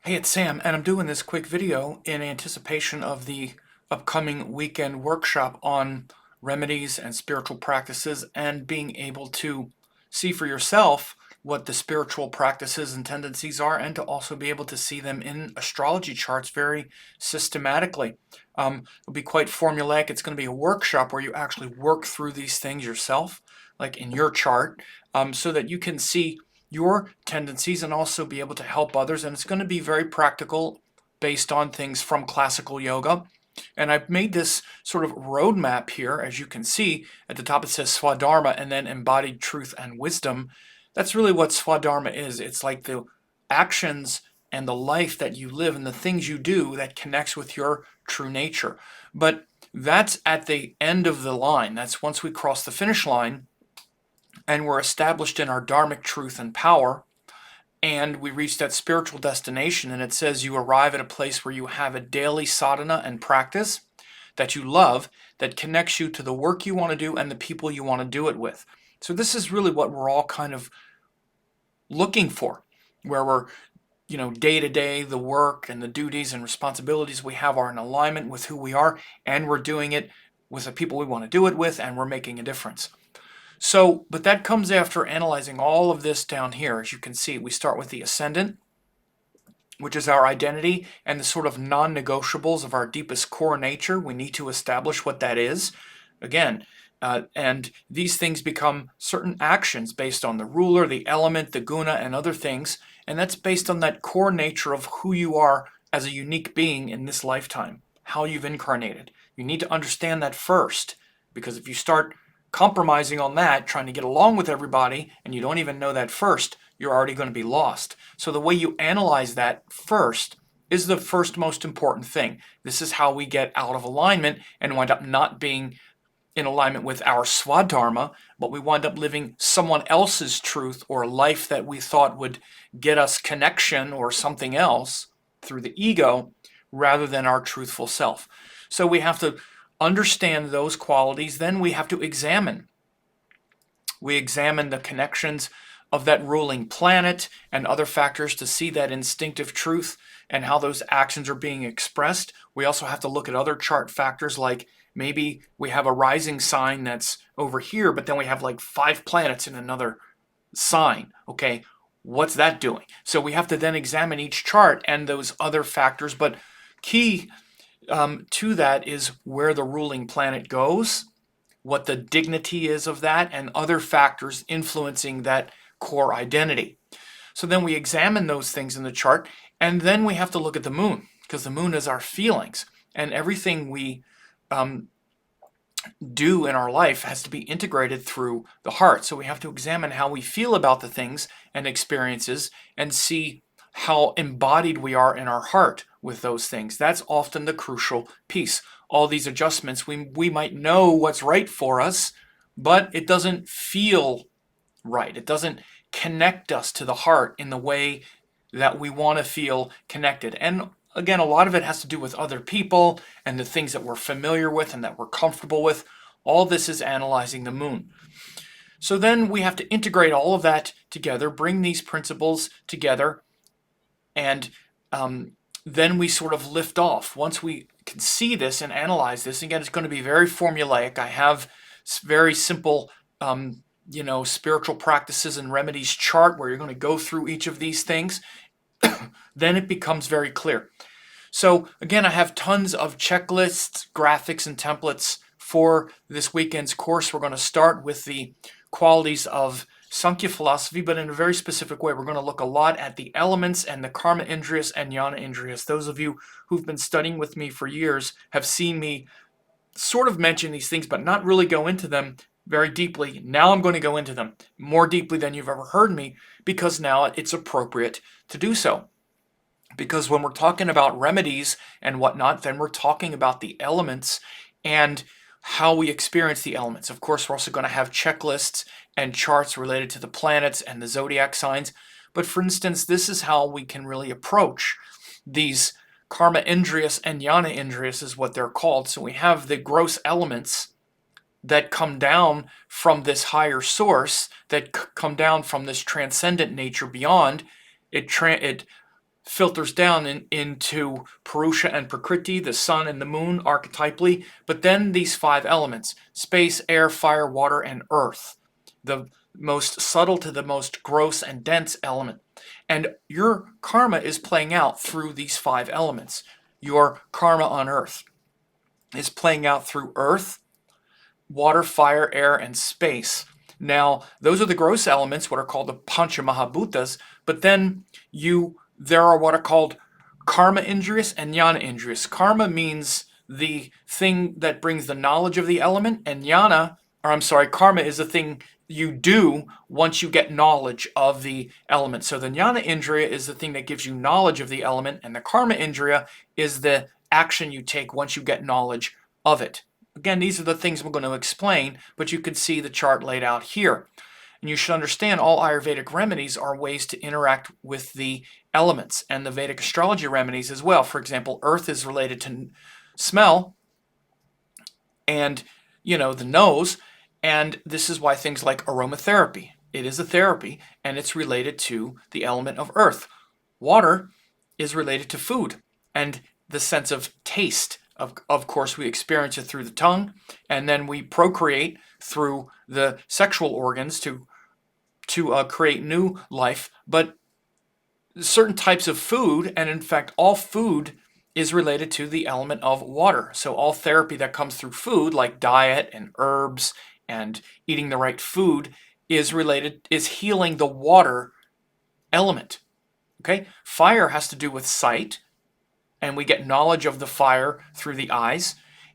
Hey, it's Sam, and I'm doing this quick video in anticipation of the upcoming weekend workshop on remedies and spiritual practices and being able to see for yourself what the spiritual practices and tendencies are, and to also be able to see them in astrology charts very systematically. It'll be quite formulaic. It's going to be a workshop where you actually work through these things yourself, like in your chart, so that you can see your tendencies and also be able to help others. And it's going to be very practical based on things from classical yoga. And I've made this sort of roadmap here. As you can see, at the top it says Swadharma and then embodied truth and wisdom. That's really what Swadharma is. It's like the actions and the life that you live and the things you do that connects with your true nature. But that's at the end of the line. That's once we cross the finish line and we're established in our dharmic truth and power, and we reach that spiritual destination. And it says you arrive at a place where you have a daily sadhana and practice that you love, that connects you to the work you want to do and the people you want to do it with. So this is really what we're all kind of looking for, where we're, day to day, the work and the duties and responsibilities we have are in alignment with who we are, and we're doing it with the people we want to do it with, and we're making a difference. So, but that comes after analyzing all of this down here. As you can see, we start with the ascendant, which is our identity and the sort of non-negotiables of our deepest core nature. We need to establish what that is. Again, and these things become certain actions based on the ruler, the element, the guna, and other things. And that's based on that core nature of who you are as a unique being in this lifetime, how you've incarnated. You need to understand that first, because if you start compromising on that, trying to get along with everybody, and you don't even know that first, you're already going to be lost. So the way you analyze that first is the first most important thing. This is how we get out of alignment and wind up not being in alignment with our swadharma, but we wind up living someone else's truth or a life that we thought would get us connection or something else through the ego rather than our truthful self. So we have to understand those qualities. Then we have to examine. We examine the connections of that ruling planet and other factors to see that instinctive truth and how those actions are being expressed. We also have to look at other chart factors, like maybe we have a rising sign that's over here, but then we have like 5 planets in another sign. Okay, what's that doing? So we have to then examine each chart and those other factors. But key to that is where the ruling planet goes, what the dignity is of that, and other factors influencing that core identity. So then we examine those things in the chart, and then we have to look at the moon, because the moon is our feelings, and everything we do in our life has to be integrated through the heart. So we have to examine how we feel about the things and experiences and see how embodied we are in our heart with those things. That's often the crucial piece. All these adjustments, we might know what's right for us, but it doesn't feel right. It doesn't connect us to the heart in the way that we want to feel connected. And again, a lot of it has to do with other people and the things that we're familiar with and that we're comfortable with. All this is analyzing the moon. So then we have to integrate all of that together, bring these principles together, and then we sort of lift off. Once we can see this and analyze this, again, it's going to be very formulaic. I have very simple spiritual practices and remedies chart where you're going to go through each of these things. Then it becomes very clear. So again, I have tons of checklists, graphics, and templates for this weekend's course. We're going to start with the qualities of Sankhya philosophy, but in a very specific way. We're going to look a lot at the elements and the karma indriyas and jnana indriyas. Those of you who've been studying with me for years have seen me sort of mention these things, but not really go into them very deeply. Now I'm going to go into them more deeply than you've ever heard me, because now it's appropriate to do so. Because when we're talking about remedies and whatnot, then we're talking about the elements and how we experience the elements. Of course, we're also going to have checklists and charts related to the planets and the zodiac signs. But for instance, this is how we can really approach these karma indriyas and jnana indriyas is what they're called. So we have the gross elements that come down from this higher source, that come down from this transcendent nature beyond. It filters down into Purusha and Prakriti, the sun and the moon archetypally, but then these 5 elements: space, air, fire, water, and earth. The most subtle to the most gross and dense element. And your karma is playing out through these 5 elements. Your karma on earth is playing out through earth, water, fire, air, and space. Now, those are the gross elements, what are called the Pancha Mahabhutas, but then there are what are called karma injurious and jnana injurious. Karma means the thing that brings the knowledge of the element, and karma is the thing you do once you get knowledge of the element. So the jnana indriya is the thing that gives you knowledge of the element, and the karma indriya is the action you take once you get knowledge of it. Again, these are the things I'm going to explain, but you can see the chart laid out here. And you should understand all Ayurvedic remedies are ways to interact with the elements, and the Vedic astrology remedies as well. For example, earth is related to smell and, the nose, and this is why things like aromatherapy, it is a therapy, and it's related to the element of earth. Water is related to food and the sense of taste. Of course, we experience it through the tongue, and then we procreate through the sexual organs to create new life. But certain types of food, and in fact all food, is related to the element of water. So all therapy that comes through food, like diet and herbs and eating the right food, is healing the water element. Okay? Fire has to do with sight, and we get knowledge of the fire through the eyes,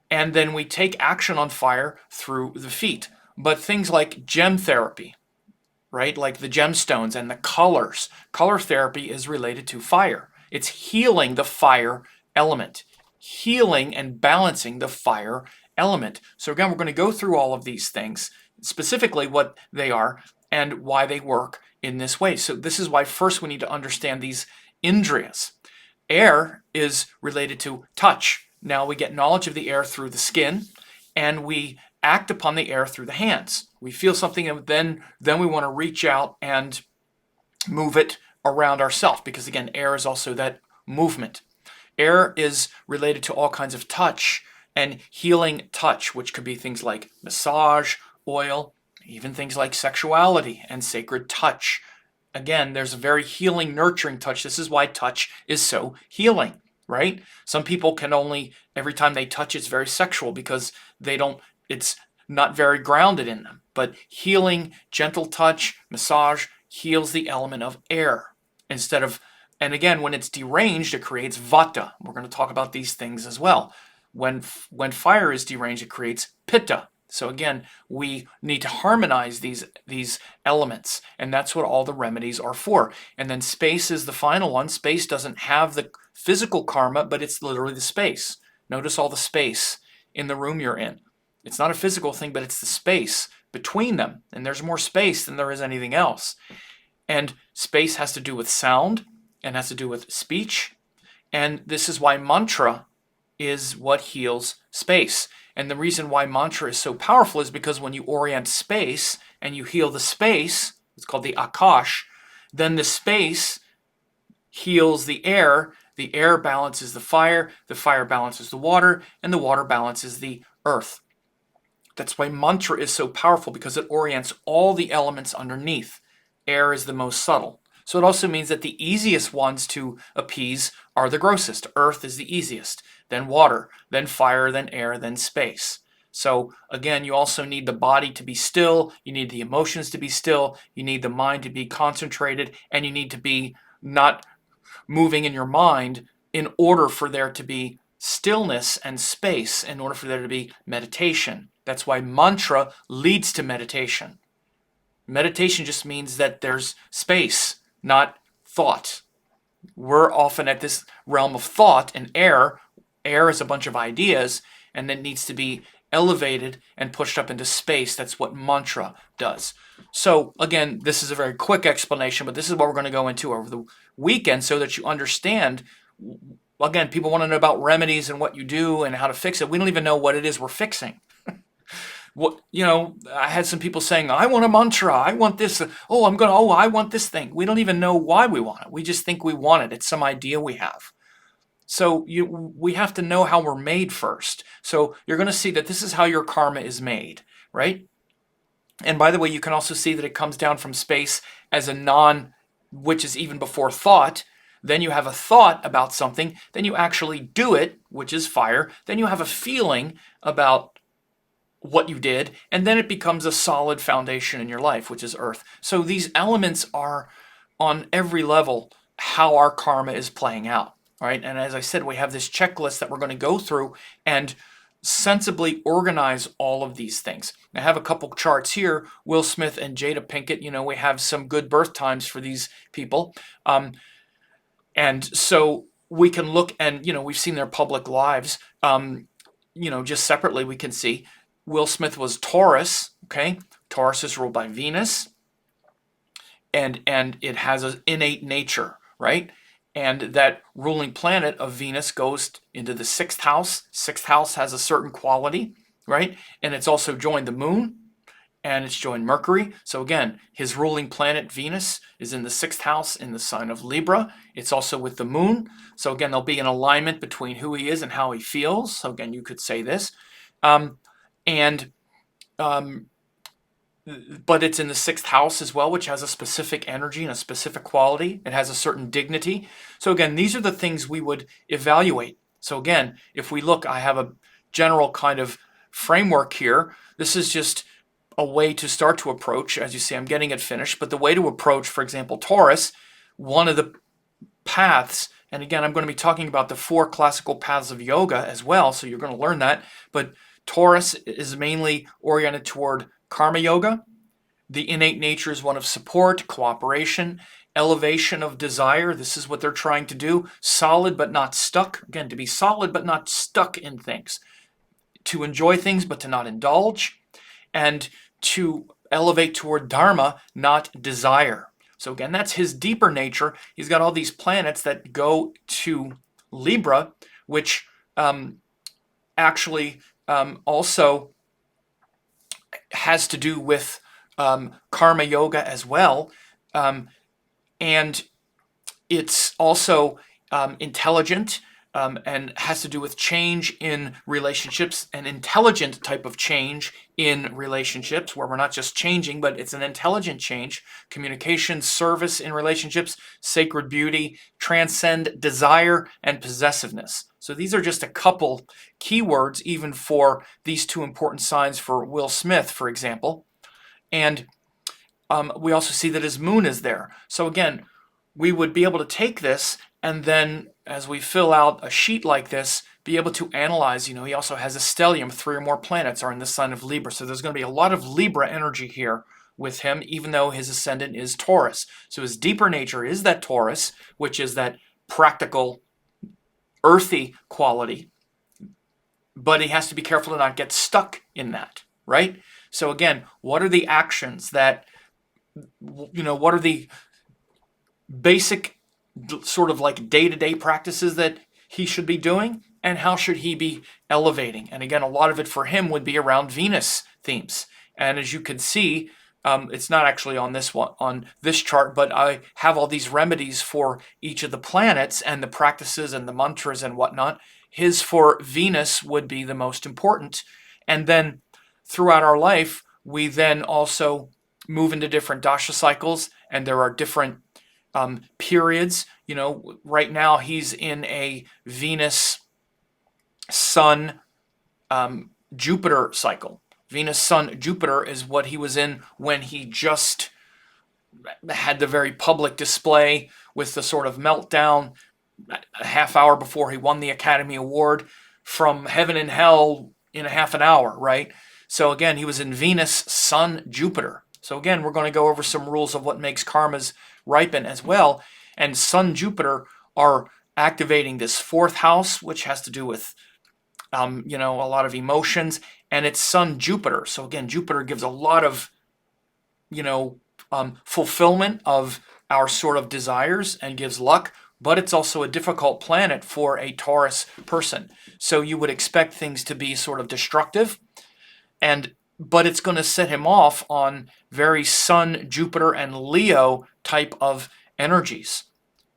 and then we take action on fire through the feet. But things like gem therapy, right, like the gemstones and the colors, color therapy is related to fire. It's healing the fire element, healing and balancing the fire element. So again, we're going to go through all of these things, specifically what they are and why they work in this way. So this is why first we need to understand these indriyas. Air is related to touch. Now we get knowledge of the air through the skin, and we act upon the air through the hands. We feel something, and then we want to reach out and move it around ourselves, because again, air is also that movement. Air is related to all kinds of touch and healing touch, which could be things like massage, oil, even things like sexuality and sacred touch. Again, there's a very healing, nurturing touch. This is why touch is so healing, right? Some people can only, every time they touch, it's very sexual because it's not very grounded in them. But healing, gentle touch, massage heals the element of air and again, when it's deranged, it creates vata. We're going to talk about these things as well. When fire is deranged, it creates pitta. So again, we need to harmonize these elements, and that's what all the remedies are for. And then space is the final one. Space doesn't have the physical karma, but it's literally the space. Notice all the space in the room you're in. It's not a physical thing, but it's the space between them. And there's more space than there is anything else. And space has to do with sound and has to do with speech. And this is why mantra is what heals space. And the reason why mantra is so powerful is because when you orient space and you heal the space, it's called the akash, then the space heals the air balances the fire balances the water, and the water balances the earth. That's why mantra is so powerful, because it orients all the elements underneath. Air is the most subtle. So it also means that the easiest ones to appease are the grossest. Earth is the easiest, then water, then fire, then air, then space. So again, you also need the body to be still, you need the emotions to be still, you need the mind to be concentrated, and you need to be not moving in your mind in order for there to be stillness and space, in order for there to be meditation. That's why mantra leads to meditation. Meditation just means that there's space, not thought. We're often at this realm of thought, and air is a bunch of ideas, and then needs to be elevated and pushed up into space. That's what mantra does. So again, this is a very quick explanation, but this is what we're going to go into over the weekend so that you understand. Again, people want to know about remedies and what you do and how to fix it. We don't even know what it is we're fixing. what, I had some people saying, I want a mantra, I want this, I want this thing. We don't even know why we want it. We just think we want it. It's some idea we have. So we have to know how we're made first. So you're going to see that this is how your karma is made, right? And by the way, you can also see that it comes down from space as a which is even before thought. Then you have a thought about something. Then you actually do it, which is fire. Then you have a feeling about what you did. And then it becomes a solid foundation in your life, which is earth. So these elements are on every level how our karma is playing out. All right. And as I said, we have this checklist that we're going to go through and sensibly organize all of these things. I have a couple charts here, Will Smith and Jada Pinkett. We have some good birth times for these people. And so we can look and, we've seen their public lives. Just separately, we can see Will Smith was Taurus. Okay. Taurus is ruled by Venus. And it has an innate nature, right? And that ruling planet of Venus goes into the sixth house. Sixth house has a certain quality, right? And it's also joined the moon and it's joined Mercury. So again, his ruling planet Venus is in the sixth house in the sign of Libra. It's also with the moon. So again, there'll be an alignment between who he is and how he feels. So again, you could say this. But it's in the sixth house as well, which has a specific energy and a specific quality. It has a certain dignity. So again, these are the things we would evaluate. So again, if we look, I have a general kind of framework here. This is just a way to start to approach. As you see, I'm getting it finished. But the way to approach, for example, Taurus, one of the paths, and again, I'm going to be talking about the 4 classical paths of yoga as well, so you're going to learn that. But Taurus is mainly oriented toward karma yoga. The innate nature is one of support, cooperation, elevation of desire. This is what they're trying to do. Solid but not stuck. Again, to be solid but not stuck in things. To enjoy things but to not indulge. And to elevate toward dharma, not desire. So again, that's his deeper nature. He's got all these planets that go to Libra, which actually also has to do with karma yoga as well. And it's also intelligent and has to do with change in relationships, an intelligent type of change in relationships where we're not just changing, but it's an intelligent change. Communication, service in relationships, sacred beauty, transcend desire, and possessiveness. So these are just a couple keywords even for these 2 important signs for Will Smith, for example. And we also see that his moon is there. So again, we would be able to take this and then as we fill out a sheet like this, be able to analyze. He also has a stellium, 3 or more planets are in the sign of Libra. So there's going to be a lot of Libra energy here with him, even though his ascendant is Taurus. So his deeper nature is that Taurus, which is that practical, earthy quality. But he has to be careful to not get stuck in that, right? So again, what are the actions that, what are the basic sort of like day-to-day practices that he should be doing, and how should he be elevating? And again, a lot of it for him would be around Venus themes. And as you can see, it's not actually on this chart, but I have all these remedies for each of the planets and the practices and the mantras and whatnot. His for Venus would be the most important. And then throughout our life, we then also move into different dasha cycles, and there are different periods. Right now he's in a Venus Sun Jupiter cycle. Venus Sun Jupiter is what he was in when he just had the very public display with the sort of meltdown a half hour before he won the Academy Award from heaven and hell in a half an hour, right? So again, he was in Venus Sun Jupiter. So again, we're going to go over some rules of what makes karmas ripen as well. And Sun Jupiter are activating this 4th house, which has to do with, a lot of emotions. And it's Sun Jupiter. So again, Jupiter gives a lot of, fulfillment of our sort of desires and gives luck. But it's also a difficult planet for a Taurus person. So you would expect things to be sort of destructive. And but it's going to set him off on very Sun, Jupiter, and Leo type of energies.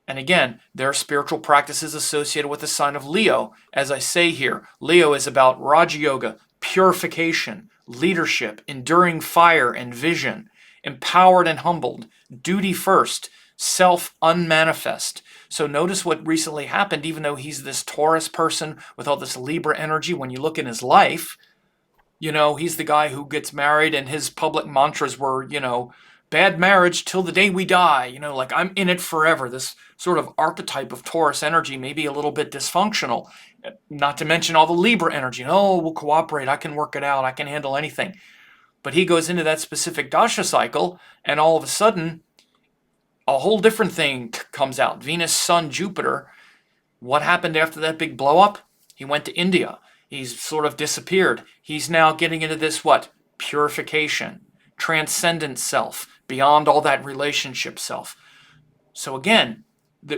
And again, there are spiritual practices associated with the sign of Leo. As I say here, Leo is about Raja Yoga, purification, leadership, enduring fire and vision, empowered and humbled, duty first, self unmanifest. So notice what recently happened, even though he's this Taurus person with all this Libra energy, when you look in his life, he's the guy who gets married and his public mantras were, bad marriage till the day we die, like I'm in it forever. This sort of archetype of Taurus energy may be a little bit dysfunctional, not to mention all the Libra energy. Oh, we'll cooperate. I can work it out. I can handle anything. But he goes into that specific dasha cycle, and all of a sudden, a whole different thing comes out. Venus, Sun, Jupiter. What happened after that big blow up? He went to India. He's sort of disappeared. He's now getting into this what? Purification, transcendent self, beyond all that relationship self. So again,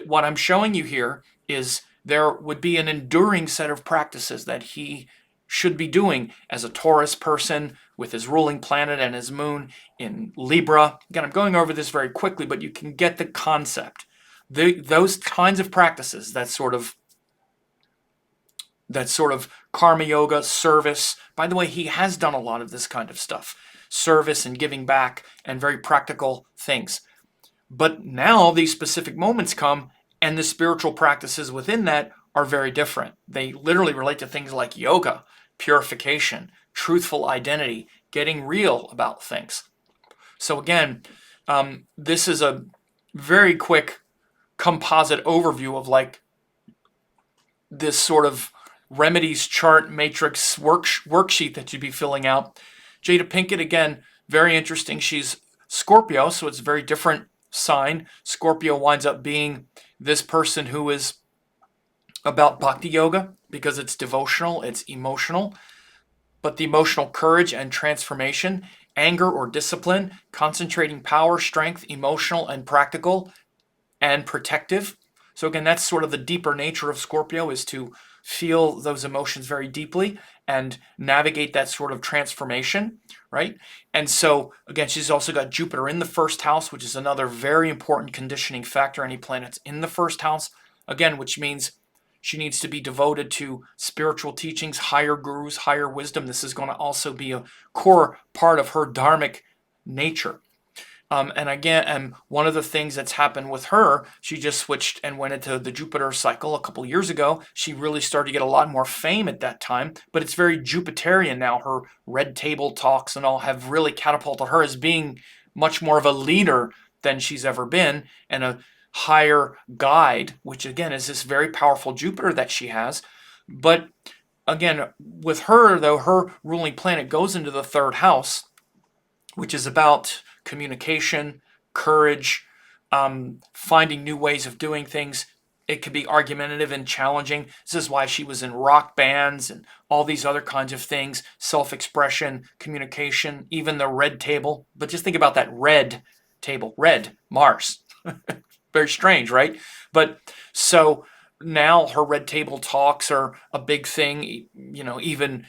what I'm showing you here is there would be an enduring set of practices that he should be doing as a Taurus person with his ruling planet and his moon in Libra. Again, I'm going over this very quickly, but you can get the concept. Those kinds of practices, that sort of karma yoga, service. By the way, he has done a lot of this kind of stuff, service and giving back and very practical things. But now these specific moments come, and the spiritual practices within that are very different. They literally relate to things like yoga, purification, truthful identity, getting real about things. So again, this is a very quick composite overview of like this sort of remedies chart matrix worksheet that you'd be filling out. Jada Pinkett, again, very interesting. She's Scorpio, so it's a very different sign. Scorpio winds up being this person who is about bhakti yoga because it's devotional, it's emotional, but the emotional courage and transformation, anger or discipline, concentrating power, strength, emotional and practical, and protective. So again, that's sort of the deeper nature of Scorpio, is to feel those emotions very deeply and navigate that sort of transformation, right? And so again, she's also got Jupiter in the first house, which is another very important conditioning factor. Any planets in the first house, again, which means she needs to be devoted to spiritual teachings, higher gurus, higher wisdom. This is going to also be a core part of her dharmic nature. And again, one of the things that's happened with her, she just switched and went into the Jupiter cycle a couple years ago. She really started to get a lot more fame at that time, but it's very Jupiterian now. Her red table talks and all have really catapulted her as being much more of a leader than she's ever been, and a higher guide, which again is this very powerful Jupiter that she has. But again, with her, though, her ruling planet goes into the third house, which is about communication, courage, finding new ways of doing things. It could be argumentative and challenging. This is why she was in rock bands and all these other kinds of things, self-expression, communication, even the red table. But just think about that red table, red, Mars. Very strange, right? But so now her red table talks are a big thing, even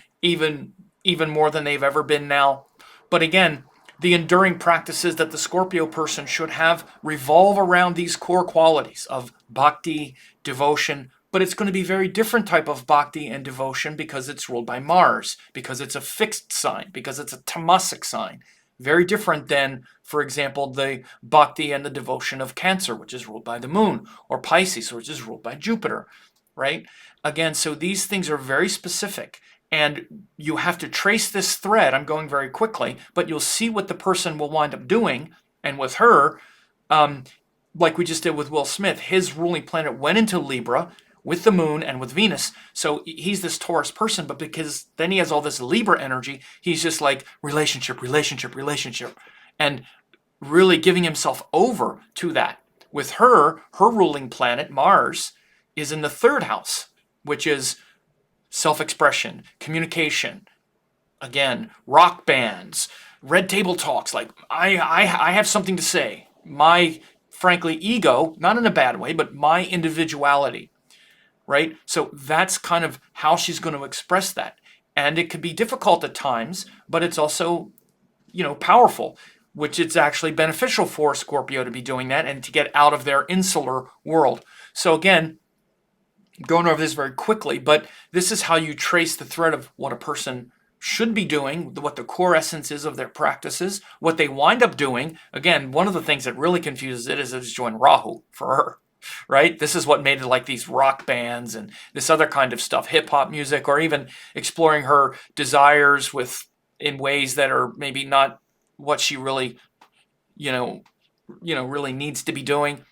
more than they've ever been now. But again, the enduring practices that the Scorpio person should have revolve around these core qualities of bhakti, devotion, but it's going to be a very different type of bhakti and devotion because it's ruled by Mars, because it's a fixed sign, because it's a tamasic sign. Very different than, for example, the bhakti and the devotion of Cancer, which is ruled by the moon, or Pisces, which is ruled by Jupiter, right? Again, so these things are very specific. And you have to trace this thread. I'm going very quickly, but you'll see what the person will wind up doing. And with her, like we just did with Will Smith, his ruling planet went into Libra with the moon and with Venus. So he's this Taurus person, but because then he has all this Libra energy, he's just like relationship, relationship, relationship, and really giving himself over to that. With her ruling planet, Mars, is in the third house, which is self-expression, communication, again, rock bands, red table talks, like I have something to say. My, frankly, ego, not in a bad way, but my individuality, right? So that's kind of how she's going to express that. And it can be difficult at times, but it's also, powerful, which it's actually beneficial for Scorpio to be doing that and to get out of their insular world. So again, going over this very quickly, but this is how you trace the thread of what a person should be doing, what the core essence is of their practices, what they wind up doing. Again, one of the things that really confuses it is it's joined Rahu for her, right? This is what made it like these rock bands and this other kind of stuff, hip hop music, or even exploring her desires in ways that are maybe not what she really, really needs to be doing.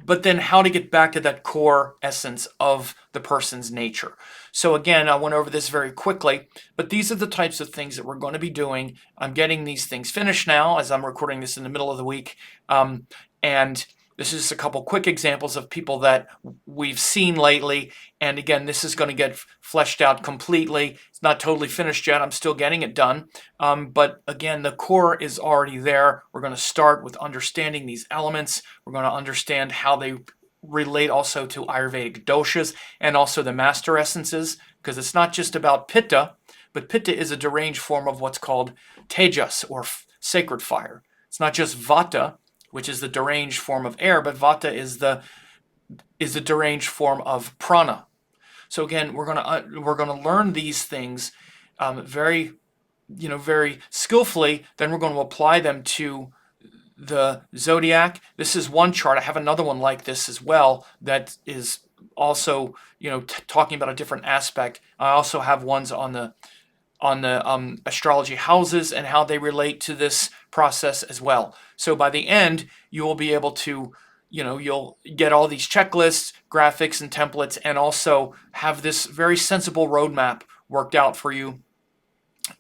But then how to get back to that core essence of the person's nature. So again, I went over this very quickly, but these are the types of things that we're going to be doing. I'm getting these things finished now as I'm recording this in the middle of the week. And this is just a couple quick examples of people that we've seen lately. And again, this is going to get fleshed out completely. It's not totally finished yet. I'm still getting it done. But again, the core is already there. We're going to start with understanding these elements. We're going to understand how they relate also to Ayurvedic doshas and also the master essences, because it's not just about Pitta, but Pitta is a deranged form of what's called Tejas, or sacred fire. It's not just Vata, which is the deranged form of air, but Vata is the deranged form of prana. So again, we're gonna learn these things very skillfully. Then we're going to apply them to the zodiac. This is one chart. I have another one like this as well that is also talking about a different aspect. I also have ones on the astrology houses and how they relate to this process as well. So by the end, you will be able to, you'll get all these checklists, graphics, and templates, and also have this very sensible roadmap worked out for you.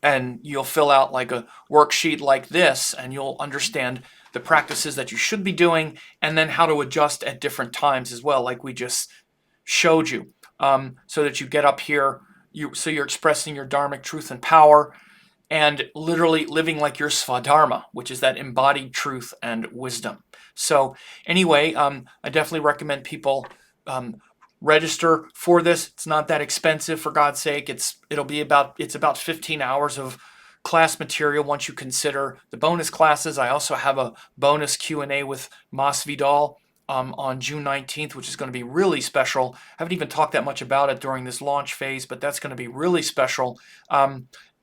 And you'll fill out like a worksheet like this, and you'll understand the practices that you should be doing, and then how to adjust at different times as well, like we just showed you, so that you get up here. So you're expressing your dharmic truth and power, and literally living like your svadharma, which is that embodied truth and wisdom. So anyway, I definitely recommend people register for this. It's not that expensive, for God's sake. It's about 15 hours of class material once you consider the bonus classes. I also have a bonus Q&A with Mas Vidal on June 19th, which is going to be really special. I haven't even talked that much about it during this launch phase, but that's going to be really special.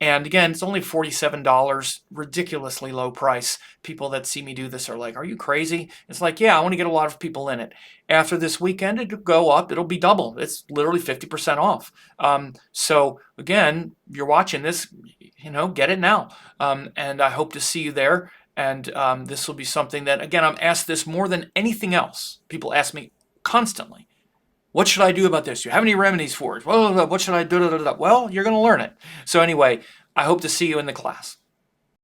And again, it's only $47, ridiculously low price. People that see me do this are like, are you crazy? It's like, yeah, I want to get a lot of people in it. After this weekend, it'll go up. It'll be double. It's literally 50% off. So again, you're watching this, get it now. And I hope to see you there. And this will be something that, again, I'm asked this more than anything else. People ask me constantly, what should I do about this? Do you have any remedies for it? Well, what should I do? Well, you're going to learn it. So anyway, I hope to see you in the class.